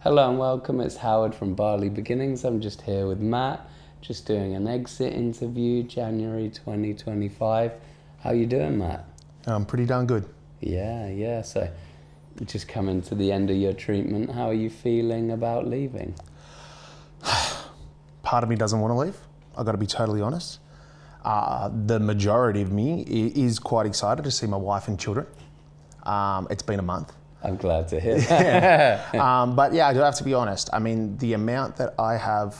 Hello and welcome, it's Howard from Bali Beginnings. I'm just here with Matt, just doing an exit interview, January 2025. How you doing, Matt? I'm pretty darn good. Yeah, so you're just coming to the end of your treatment. How are you feeling about leaving? Part of me doesn't want to leave, I've got to be totally honest. The majority of me is quite excited to see my wife and children. It's been a month. I'm glad to hear that. But yeah, I do have to be honest. I mean, the amount that I've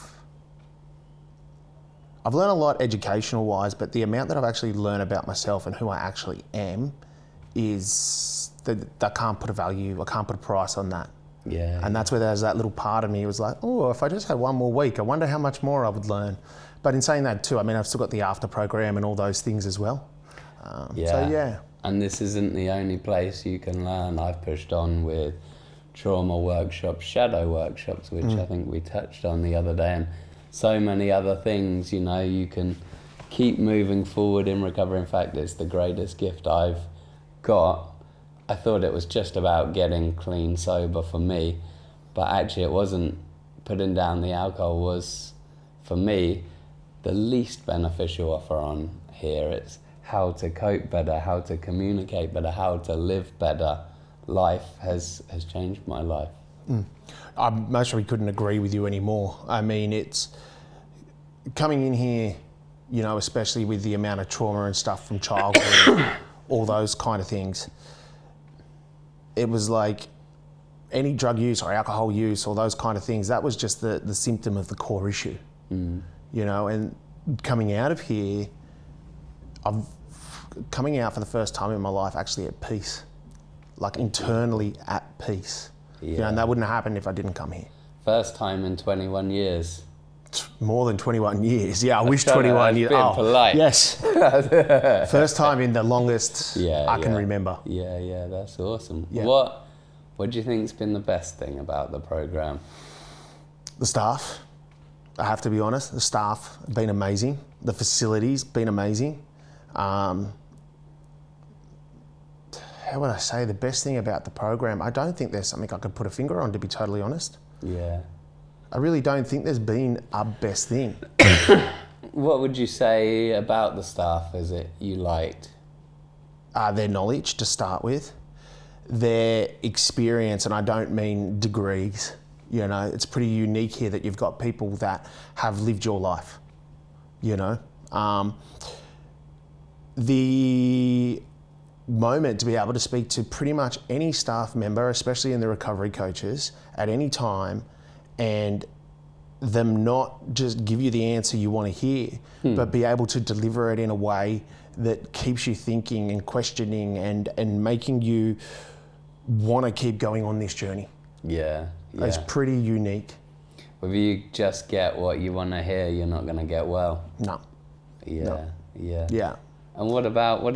learned a lot educational wise, but the amount that I've actually learned about myself and who I actually am is that I can't put a price on that. Yeah. And that's where there's that little part of me was like, oh, if I just had one more week, I wonder how much more I would learn. But in saying that too, I mean, I've still got the after program and all those things as well. So yeah. And this isn't the only place you can learn. I've pushed on with trauma workshops, shadow workshops, which I think we touched on the other day, and so many other things. You know, you can keep moving forward in recovery. In fact, it's the greatest gift I've got. I thought it was just about getting clean sober for me, but actually it wasn't. Putting down the alcohol was, for me, the least beneficial offer on here. It's how to cope better, how to communicate better, how to live better. Life has changed my life. I actually couldn't agree with you anymore. I mean, it's coming in here, you know, especially with the amount of trauma and stuff from childhood, all those kind of things. It was like any drug use or alcohol use or those kind of things, that was just the symptom of the core issue. You know, and coming out of here, coming out for the first time in my life actually at peace, like internally at peace. Yeah. You know, and that wouldn't have happened if I didn't come here. First time in 21 years. More than 21 years. Yeah, I wish 21 years. Being polite. Yes. First time in the longest I can remember. Yeah, that's awesome. Yeah. What do you think's been the best thing about the program? The staff. I have to be honest. The staff have been amazing. The facilities been amazing. How would I say the best thing about the program? I don't think there's something I could put a finger on, to be totally honest. Yeah. I really don't think there's been a best thing. What would you say about the staff is it you liked? Their knowledge to start with, their experience, and I don't mean degrees. You know, it's pretty unique here that you've got people that have lived your life, you know. The moment to be able to speak to pretty much any staff member, especially in the recovery coaches, at any time, and them not just give you the answer you want to hear, but be able to deliver it in a way that keeps you thinking and questioning and making you want to keep going on this journey. Yeah. It's pretty unique. If you just get what you want to hear, you're not going to get well. No. Yeah. And what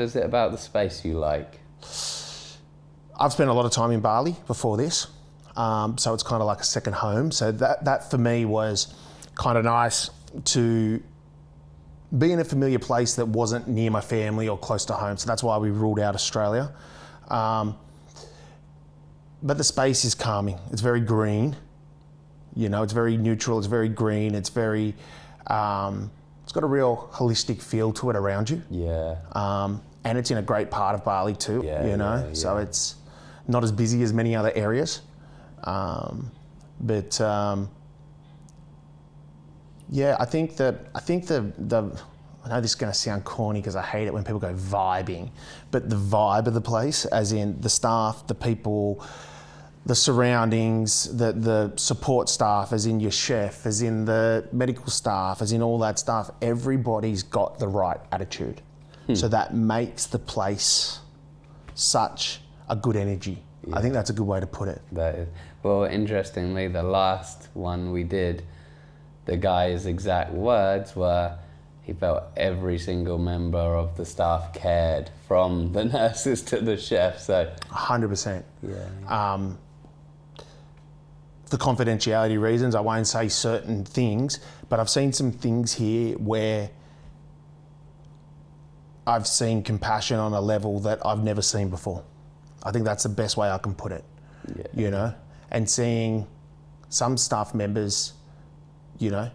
is it about the space you like? I've spent a lot of time in Bali before this, so it's kind of like a second home. So that for me was kind of nice to be in a familiar place that wasn't near my family or close to home. So that's why we ruled out Australia. But the space is calming. It's very green. You know, it's very neutral. It's very green. It's very, it's got a real holistic feel to it around you. Yeah. And it's in a great part of Bali too, you know. Yeah. So it's not as busy as many other areas. Yeah, I think the I know this is going to sound corny because I hate it when people go vibing, but the vibe of the place, as in the staff, the people, the surroundings, the support staff, as in your chef, as in the medical staff, as in all that stuff, everybody's got the right attitude. So that makes the place such a good energy. I think that's a good way to put it. That is. Well, interestingly, the last one we did, the guy's exact words were, he felt every single member of the staff cared, from the nurses to the chef. So 100%. Yeah. For confidentiality reasons, I won't say certain things, but I've seen some things here where I've seen compassion on a level that I've never seen before. I think that's the best way I can put it. Yeah. You know, and seeing some staff members, you know,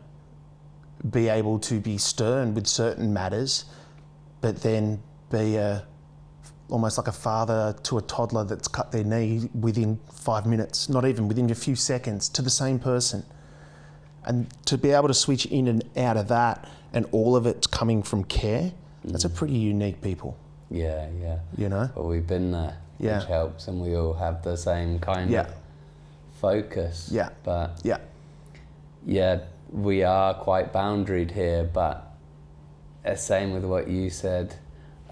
be able to be stern with certain matters, but then be almost like a father to a toddler that's cut their knee within 5 minutes, not even within a few seconds, to the same person. And to be able to switch in and out of that, and all of it's coming from care, that's a pretty unique people. Yeah, yeah. You know? Well, we've been there, which helps, and we all have the same kind of focus. Yeah. But yeah, we are quite boundaried here, but same with what you said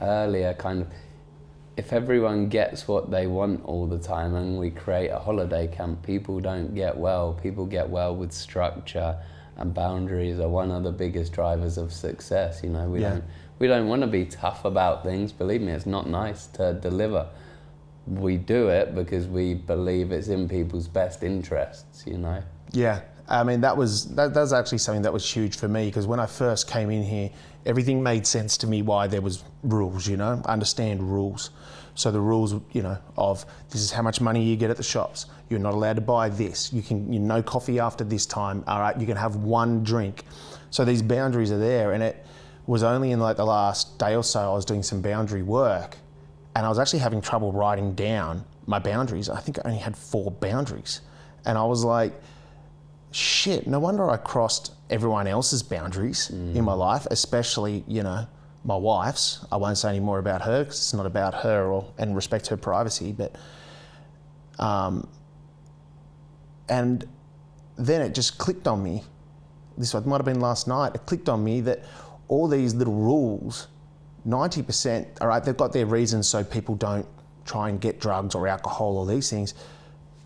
earlier, kind of, if everyone gets what they want all the time and we create a holiday camp, people don't get well. People get well with structure, and boundaries are one of the biggest drivers of success. You know, we don't want to be tough about things. Believe me, it's not nice to deliver. We do it because we believe it's in people's best interests, you know? Yeah. I mean, that was actually something that was huge for me, because when I first came in here, everything made sense to me why there was rules, you know, understand rules. So the rules, you know, of this is how much money you get at the shops. You're not allowed to buy this. No coffee after this time. All right, you can have one drink. So these boundaries are there, and it was only in like the last day or so I was doing some boundary work, and I was actually having trouble writing down my boundaries. I think I only had 4 boundaries, and I was like, shit, no wonder I crossed everyone else's boundaries in my life, especially, you know, my wife's. I won't say any more about her because it's not about her and respect her privacy, but and then it just clicked on me. This might have been last night. It clicked on me that all these little rules, 90%, all right, they've got their reasons so people don't try and get drugs or alcohol or these things,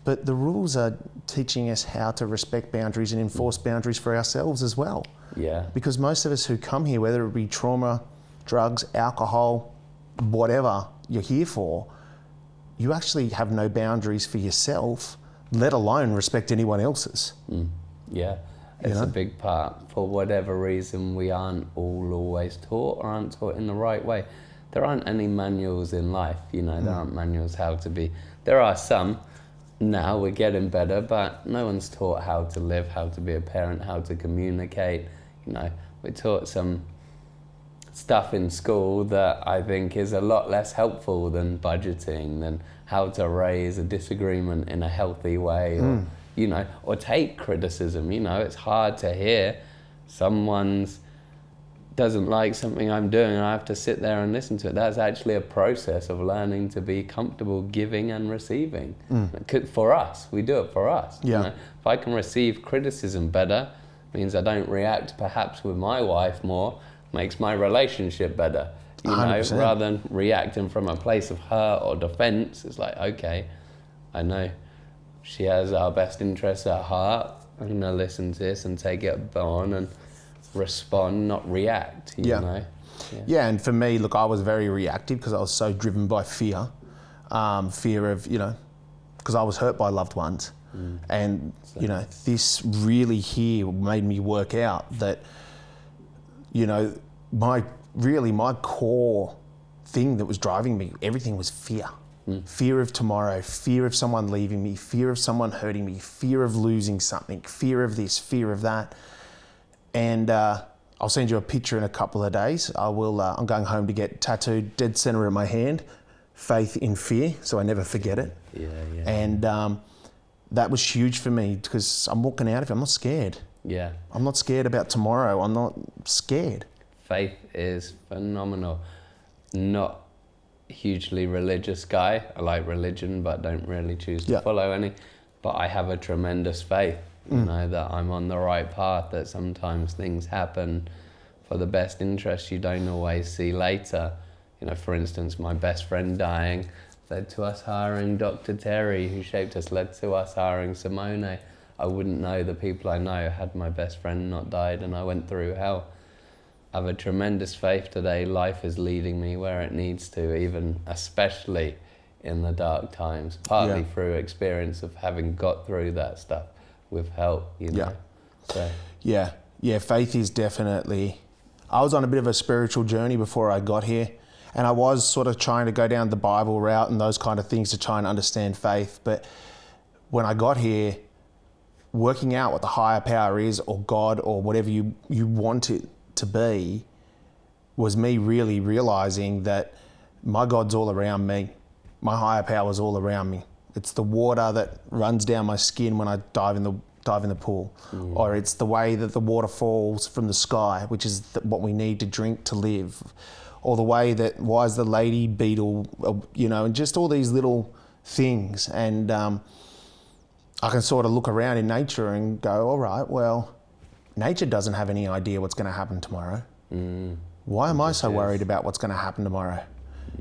but the rules are teaching us how to respect boundaries and enforce boundaries for ourselves as well. Yeah. Because most of us who come here, whether it be trauma, drugs, alcohol, whatever you're here for, you actually have no boundaries for yourself, let alone respect anyone else's. Yeah, it's a big part. For whatever reason, we aren't all always taught or aren't taught in the right way. There aren't any manuals in life, you know, there aren't manuals how to be. There are some. Now we're getting better, but no one's taught how to live, how to be a parent, how to communicate. You know, we're taught some stuff in school that I think is a lot less helpful than budgeting, than how to raise a disagreement in a healthy way, or, you know, or take criticism. You know, it's hard to hear someone's doesn't like something I'm doing and I have to sit there and listen to it. That's actually a process of learning to be comfortable giving and receiving. For us, we do it for us. Yeah. You know, if I can receive criticism better, means I don't react perhaps with my wife more, makes my relationship better. You know, 100%. rather than reacting from a place of hurt or defense, it's like, okay, I know she has our best interests at heart. I'm gonna listen to this and take it on and respond, not react, you know? Yeah, and for me, look, I was very reactive because I was so driven by fear. Fear of, you know, because I was hurt by loved ones. And, you know, this really here made me work out that, you know, my core thing that was driving me, everything was fear. Fear of tomorrow, fear of someone leaving me, fear of someone hurting me, fear of losing something, fear of this, fear of that. And I'll send you a picture in a couple of days. I'm going home to get tattooed dead center of my hand, faith in fear, so I never forget it. Yeah. And that was huge for me because I'm walking out of it. I'm not scared. Yeah. I'm not scared about tomorrow. I'm not scared. Faith is phenomenal. Not a hugely religious guy. I like religion, but don't really choose to follow any. But I have a tremendous faith. You know, that I'm on the right path, that sometimes things happen for the best interest you don't always see later. You know, for instance, my best friend dying led to us hiring Dr. Terry, who shaped us, led to us hiring Simone. I wouldn't know the people I know had my best friend not died and I went through hell. I have a tremendous faith today. Life is leading me where it needs to, even especially in the dark times, partly through experience of having got through that stuff with help, you know. So. Yeah, faith is definitely... I was on a bit of a spiritual journey before I got here, and I was sort of trying to go down the Bible route and those kind of things to try and understand faith, but when I got here, working out what the higher power is, or God, or whatever you want it to be, was me really realising that my God's all around me. My higher power's all around me. It's the water that runs down my skin when I dive in the pool, or it's the way that the water falls from the sky, which is what we need to drink to live, or the way that why is the lady beetle, and just all these little things. And I can sort of look around in nature and go, all right, well, nature doesn't have any idea what's going to happen tomorrow. Why am I so worried about what's going to happen tomorrow?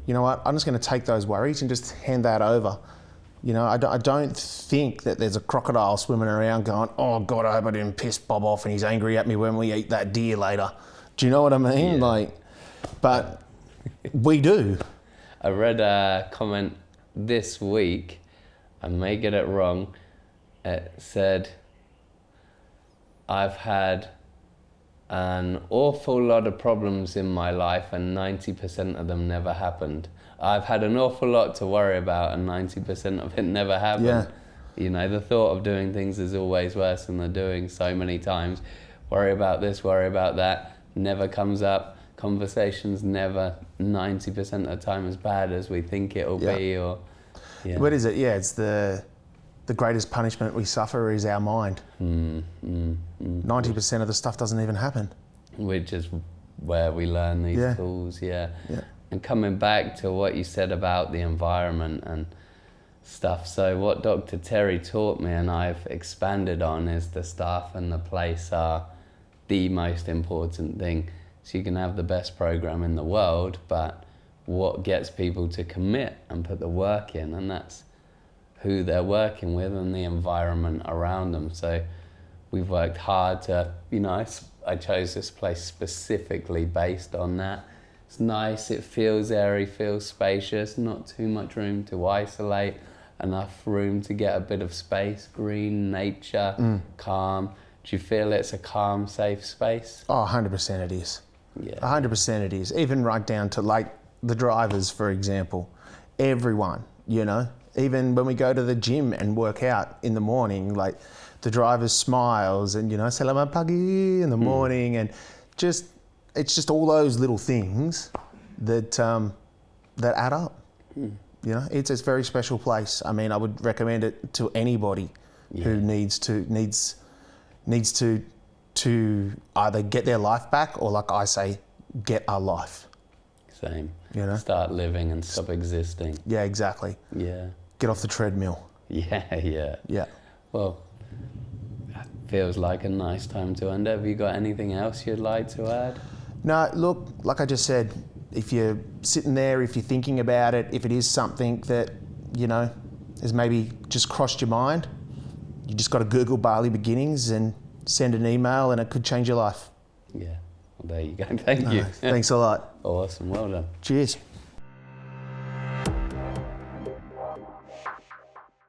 You know what? I'm just going to take those worries and just hand that over. I don't think that there's a crocodile swimming around going, oh God, I hope I didn't piss Bob off and he's angry at me when we eat that deer later. Do you know what I mean? Yeah. But we do. I read a comment this week, I may get it wrong. It said, I've had an awful lot of problems in my life and 90% of them never happened. I've had an awful lot to worry about and 90% of it never happened. Yeah. The thought of doing things is always worse than the doing so many times. Worry about this, worry about that, never comes up. Conversations never 90% of the time as bad as we think it'll be. What is it? Yeah, it's the greatest punishment we suffer is our mind. 90% of the stuff doesn't even happen. Which is where we learn these tools, And coming back to what you said about the environment and stuff, so what Dr. Terry taught me and I've expanded on is the staff and the place are the most important thing. So you can have the best program in the world, but what gets people to commit and put the work in, and that's who they're working with and the environment around them. So we've worked hard to, I chose this place specifically based on that. It's nice, it feels airy, feels spacious, not too much room to isolate, enough room to get a bit of space, green, nature, calm. Do you feel it's a calm, safe space? Oh, 100% it is. Yeah. 100% it is. Even right down to the drivers, for example. Everyone, even when we go to the gym and work out in the morning, the driver's smiles and, selamat pagi in the morning, and it's just all those little things that add up. It's a very special place. I mean, I would recommend it to anybody who needs to either get their life back or, like I say, get a life. Same. Start living and stop existing. Yeah, exactly. Yeah. Get off the treadmill. Yeah. Yeah. Well, feels like a nice time to end. Have you got anything else you'd like to add? No, look, like I just said, if you're sitting there, if you're thinking about it, if it is something that, has maybe just crossed your mind, you just got to Google Bali Beginnings and send an email and it could change your life. Yeah, well, there you go. Thank you. Thanks a lot. Awesome, well done. Cheers.